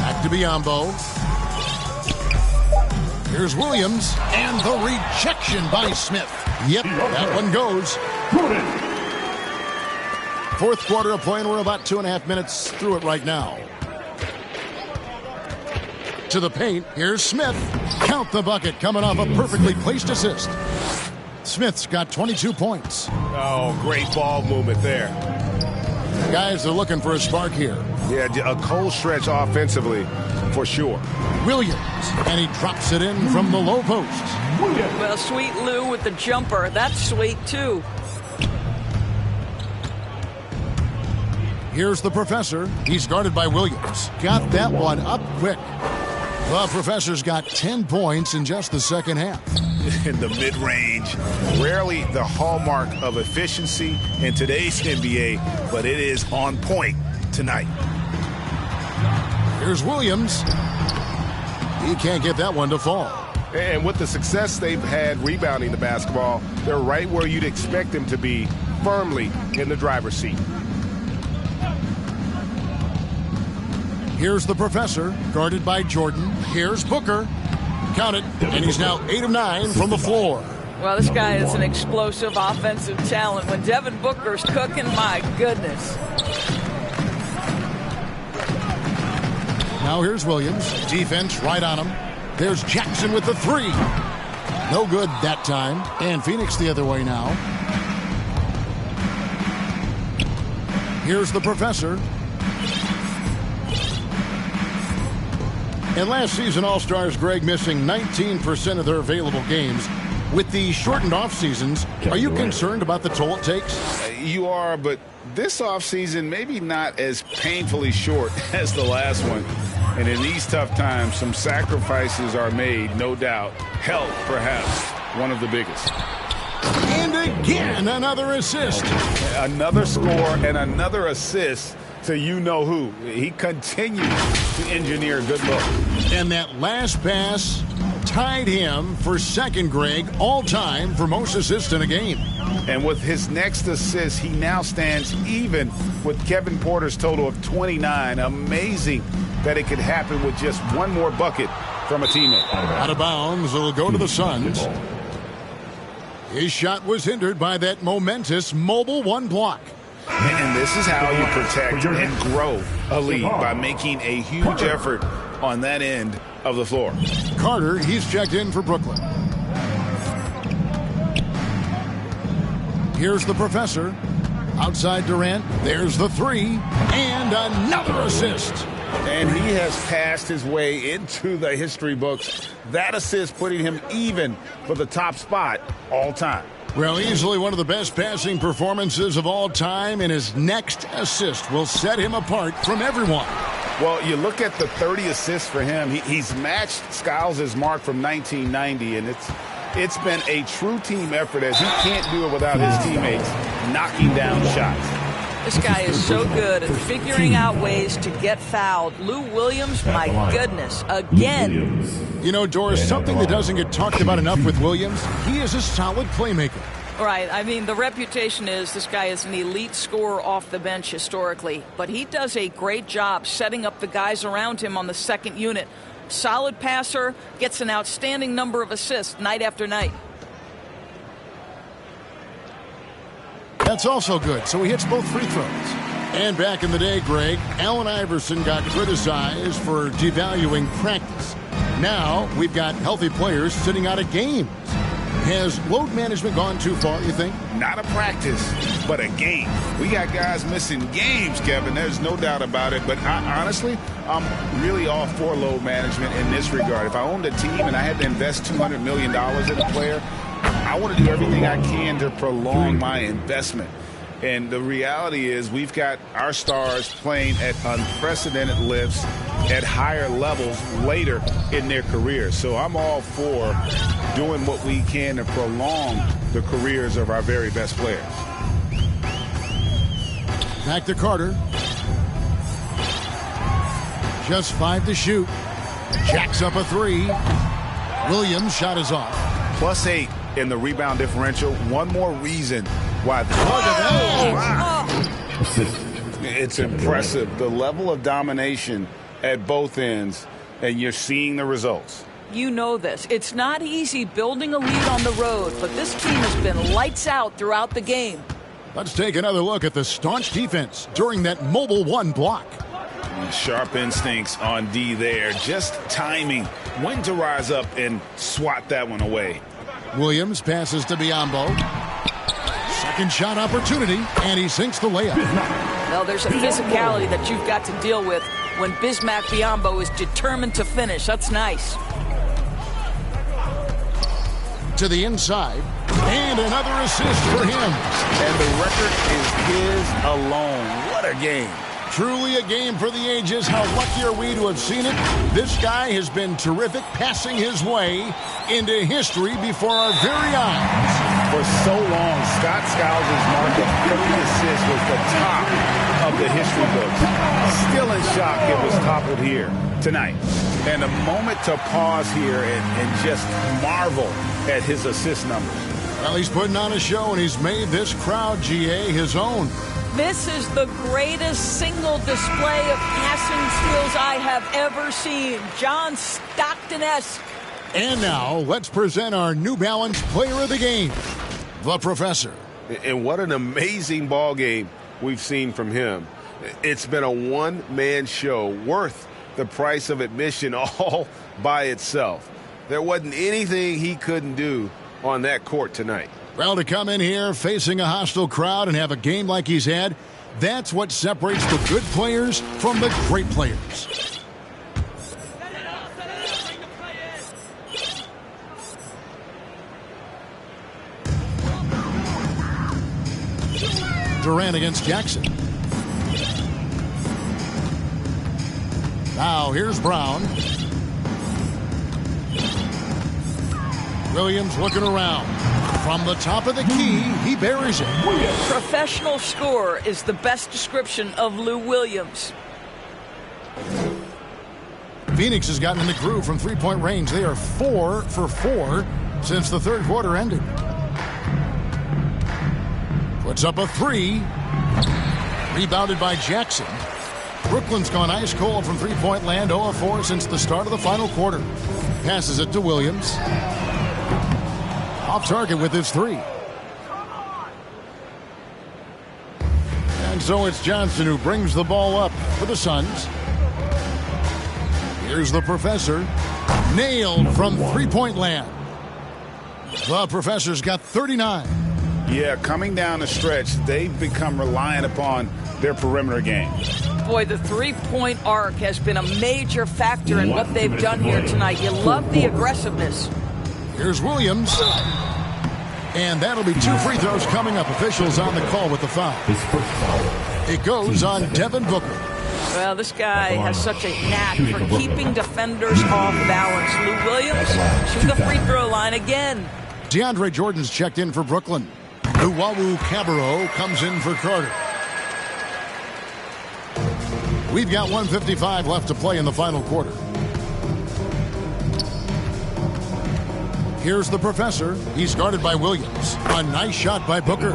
Back to Biyombo. Here's Williams. And the rejection by Smith. Yep, that one goes. Fourth quarter of play, and we're about 2.5 minutes through it right now. To the paint, here's Smith. Count the bucket, coming off a perfectly placed assist. Smith's got 22 points. Oh, great ball movement there. Guys are looking for a spark here. Yeah, a cold stretch offensively, for sure. Williams, and he drops it in from the low post. Well, Sweet Lou with the jumper. That's sweet, too. Here's the professor. He's guarded by Williams. Got that one up quick. The professor's got 10 points in just the second half. In the mid-range, rarely the hallmark of efficiency in today's NBA, but it is on point tonight. Here's Williams. He can't get that one to fall. And with the success they've had rebounding the basketball, they're right where you'd expect them to be, firmly in the driver's seat. Here's the professor, guarded by Jordan. Here's Booker. Count it, and he's now 8 of 9 from the floor. Well, this guy is an explosive offensive talent. When Devin Booker's cooking, my goodness. Now here's Williams. Defense right on him. There's Jackson with the 3. No good that time. And Phoenix the other way now. Here's the professor. And last season, All-Stars, Greg, missing 19% of their available games. With the shortened off seasons, are you concerned about the toll it takes? You are, but this offseason maybe not as painfully short as the last one. And in these tough times, some sacrifices are made, no doubt. Health, perhaps, one of the biggest. And again, another assist. Another score and another assist to you-know-who. He continues to engineer a good look. And that last pass tied him for second, Greg, all-time for most assists in a game. And with his next assist, he now stands even with Kevin Porter's total of 29. Amazing that it could happen with just one more bucket from a teammate. Out of bounds, it'll go to the Suns. His shot was hindered by that momentous mobile 1 block. And this is how you protect and grow a lead, by making a huge effort on that end of the floor. Carter, he's checked in for Brooklyn. Here's the professor. Outside Durant. There's the three. And another assist. And he has passed his way into the history books. That assist putting him even for the top spot all time. Well, easily one of the best passing performances of all time, and his next assist will set him apart from everyone. Well, you look at the 30 assists for him. He's matched Skiles' mark from 1990, and it's been a true team effort as he can't do it without his teammates knocking down shots. This guy is so good at figuring out ways to get fouled. Lou Williams, my goodness, again. You know, Doris, something that doesn't get talked about enough with Williams, he is a solid playmaker. Right. I mean, the reputation is this guy is an elite scorer off the bench historically, but he does a great job setting up the guys around him on the second unit. Solid passer, gets an outstanding number of assists night after night. That's also good, so he hits both free throws. And back in the day, Greg, Allen Iverson got criticized for devaluing practice. Now we've got healthy players sitting out of games. Has load management gone too far, you think? Not a practice, but a game. We got guys missing games, Kevin. There's no doubt about it. But honestly, I'm really all for load management in this regard. If I owned a team and I had to invest $200 million in a player, I want to do everything I can to prolong my investment. And the reality is we've got our stars playing at unprecedented lifts at higher levels later in their careers. So I'm all for doing what we can to prolong the careers of our very best players. Back to Carter. Just 5 to shoot. Jacks up a three. Williams' shot is off. +8 in the rebound differential. One more reason why. It's impressive. The level of domination at both ends, and you're seeing the results. You know this. It's not easy building a lead on the road, but this team has been lights out throughout the game. Let's take another look at the staunch defense during that mobile one block. Sharp instincts on D there. Just timing when to rise up and swat that one away. Williams passes to Biyombo. Second shot opportunity, and he sinks the layup. Well, there's a physicality that you've got to deal with when Bismack Biyombo is determined to finish. That's nice. To the inside, and another assist for him. And the record is his alone. What a game. Truly a game for the ages. How lucky are we to have seen it? This guy has been terrific, passing his way into history before our very eyes. For so long, Scott Skiles' mark of 30 assists was the top of the history books. Still in shock it was toppled here tonight. And a moment to pause here and just marvel at his assist numbers. Well, he's putting on a show, and he's made this crowd, GA, his own. This is the greatest single display of passing skills I have ever seen. John Stockton-esque. And now, let's present our New Balance Player of the Game, the Professor. And what an amazing ball game we've seen from him. It's been a one-man show worth the price of admission all by itself. There wasn't anything he couldn't do on that court tonight. Well, to come in here facing a hostile crowd and have a game like he's had, that's what separates the good players from the great players. Durant against Jackson. Now here's Brown. Williams looking around. From the top of the key, he buries it. Professional scorer is the best description of Lou Williams. Phoenix has gotten in the groove from three-point range. They are 4 for 4 since the third quarter ended. Puts up a three. Rebounded by Jackson. Brooklyn's gone ice cold from three-point land, 0-4 since the start of the final quarter. Passes it to Williams. Off target with his three. And so it's Johnson who brings the ball up for the Suns. Here's the Professor. Nailed from three-point land. The Professor's got 39. Yeah, coming down the stretch, they've become reliant upon their perimeter game. Boy, the three-point arc has been a major factor in what they've done here tonight. You love the aggressiveness. Here's Williams. And that'll be 2 free throws coming up. Officials on the call with the foul. It goes on Devin Booker. Well, this guy has such a knack for keeping defenders off balance. Lou Williams to the free throw line again. DeAndre Jordan's checked in for Brooklyn. Luwawu Cabarro comes in for Carter. We've got 1:55 left to play in the final quarter. Here's the professor. He's guarded by Williams. A nice shot by Booker.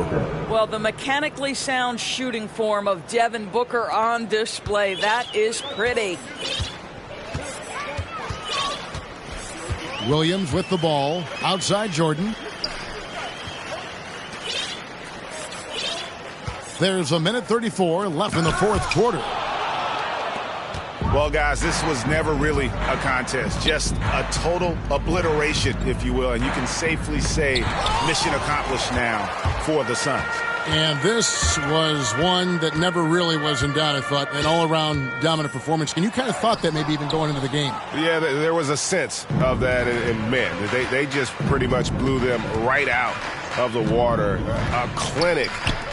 Well, the mechanically sound shooting form of Devin Booker on display. That is pretty. Williams with the ball. Outside Jordan. There's 1:34 left in the fourth quarter. Well, guys, this was never really a contest, just a total obliteration, if you will, and you can safely say mission accomplished now for the Suns. And this was one that never really was in doubt, I thought, an all-around dominant performance. And you kind of thought that maybe even going into the game. Yeah, there was a sense of that in men. They just pretty much blew them right out of the water. A clinic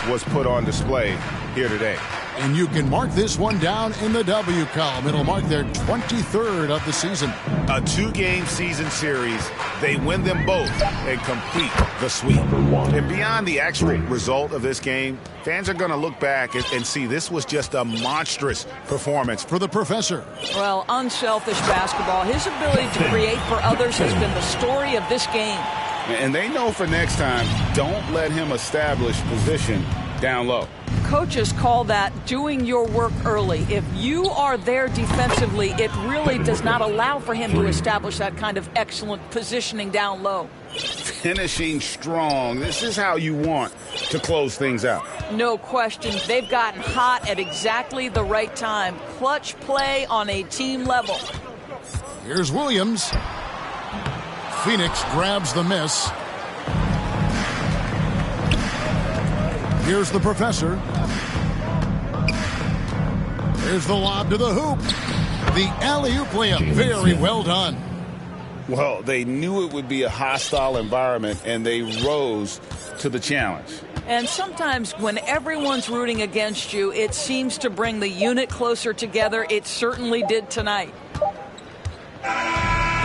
was put on display here today. And you can mark this one down in the W column. It'll mark their 23rd of the season. A 2-game season series. They win them both and complete the sweep. And beyond the actual result of this game, fans are going to look back and see this was just a monstrous performance for the professor. Well, unselfish basketball. His ability to create for others has been the story of this game. And they know for next time, don't let him establish position down low. Coaches call that doing your work early. If you are there defensively, it really does not allow for him to establish that kind of excellent positioning down low. Finishing strong. This is how you want to close things out. No question. They've gotten hot at exactly the right time. Clutch play on a team level. Here's Williams. Phoenix grabs the miss. Here's the professor. Here's the lob to the hoop. The alley-oop layup. Very well done. Well, they knew it would be a hostile environment, and they rose to the challenge. And sometimes when everyone's rooting against you, it seems to bring the unit closer together. It certainly did tonight.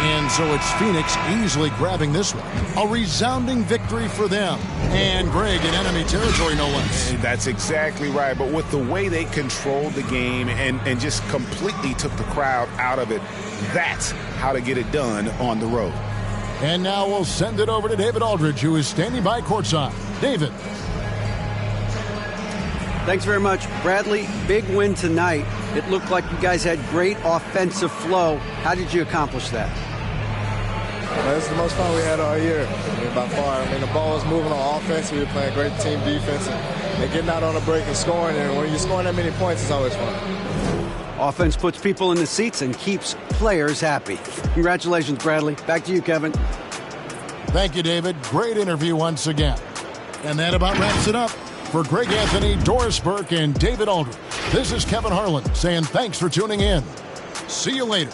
And so it's Phoenix easily grabbing this one. A resounding victory for them. And Greg in enemy territory, no less. That's exactly right. But with the way they controlled the game and just completely took the crowd out of it, that's how to get it done on the road. And now we'll send it over to David Aldridge, who is standing by courtside. David. Thanks very much, Bradley. Big win tonight. It looked like you guys had great offensive flow. How did you accomplish that? Well, this is the most fun we had all year, by far. I mean, the ball was moving on offense. We were playing great team defense and getting out on a break and scoring. And when you're scoring that many points, it's always fun. Offense puts people in the seats and keeps players happy. Congratulations, Bradley. Back to you, Kevin. Thank you, David. Great interview once again. And that about wraps it up. For Greg Anthony, Doris Burke, and David Aldridge, this is Kevin Harlan saying thanks for tuning in. See you later.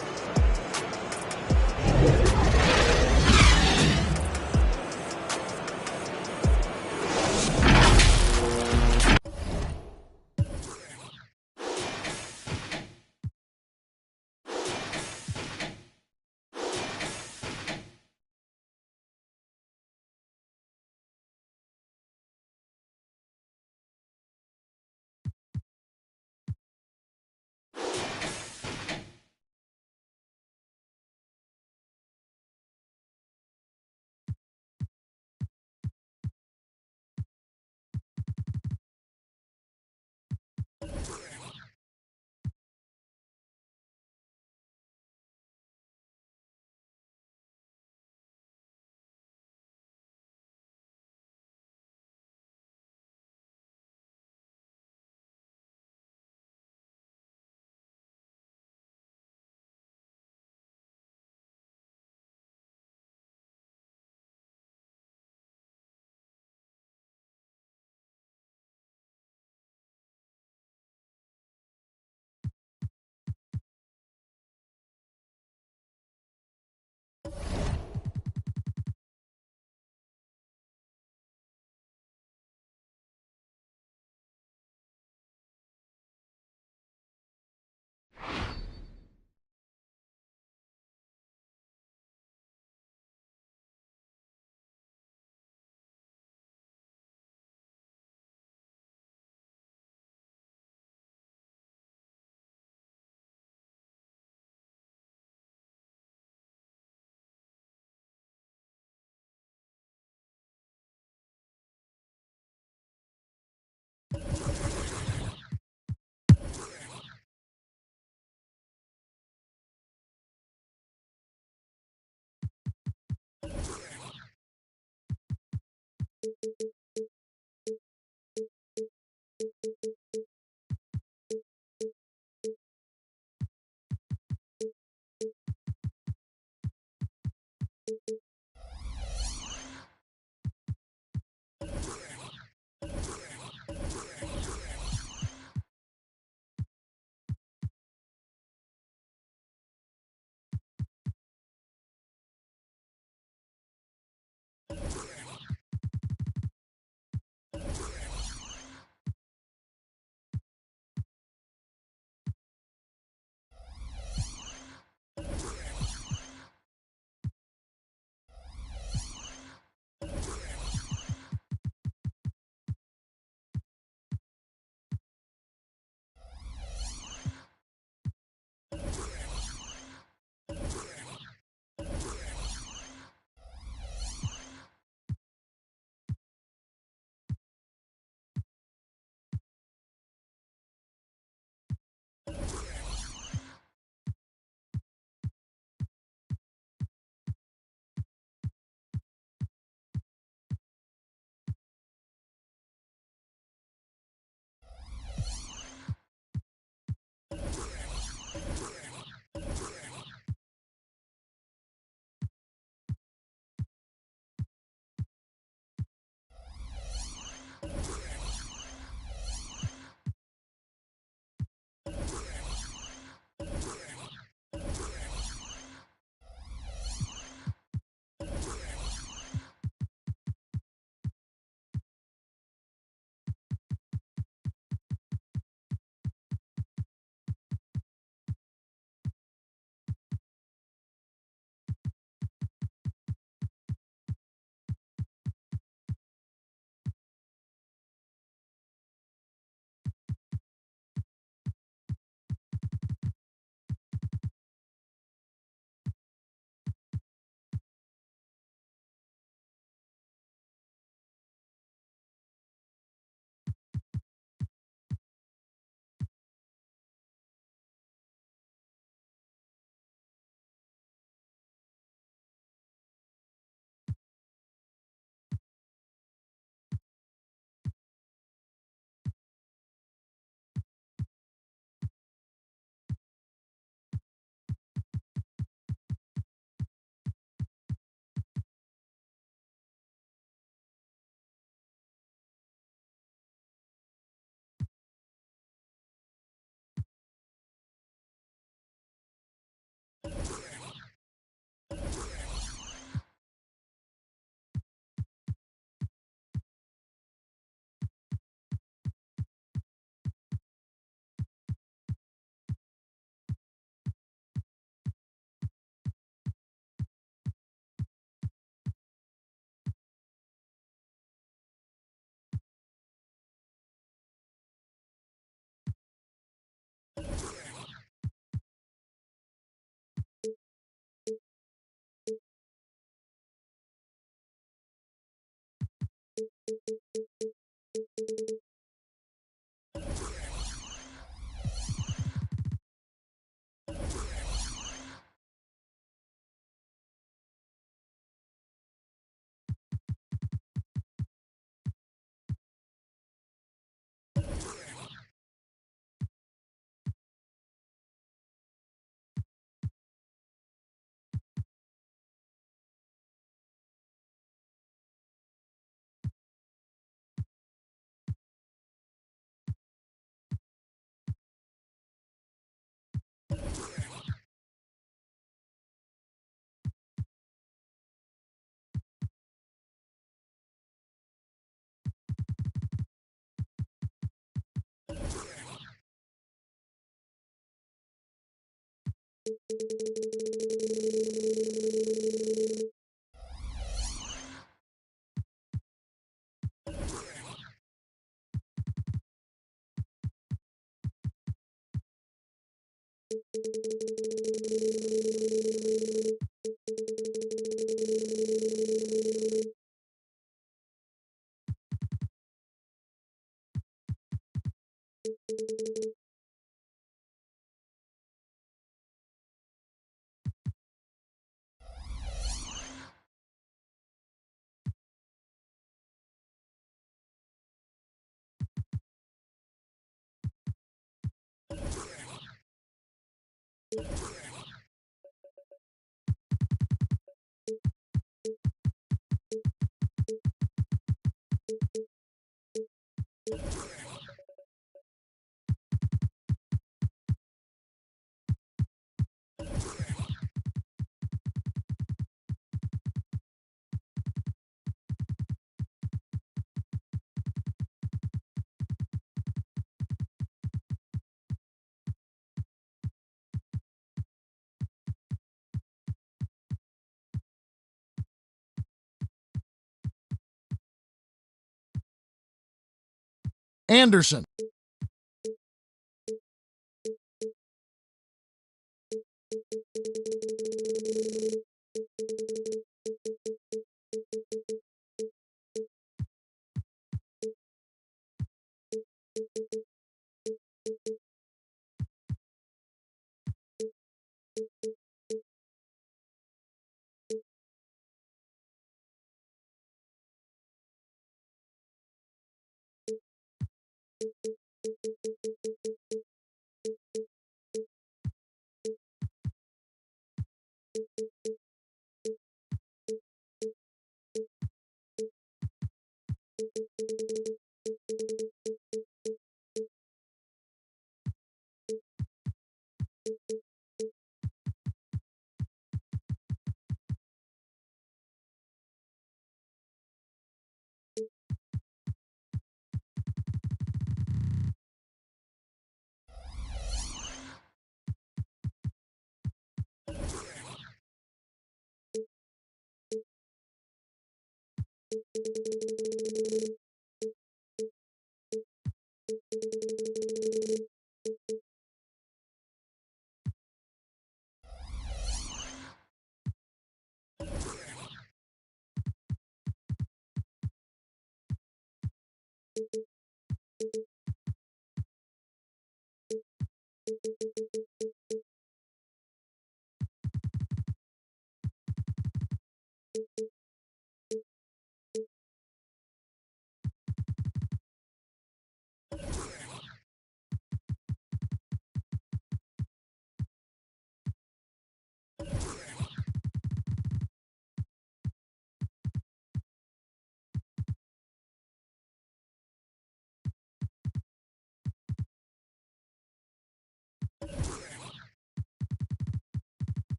Anderson.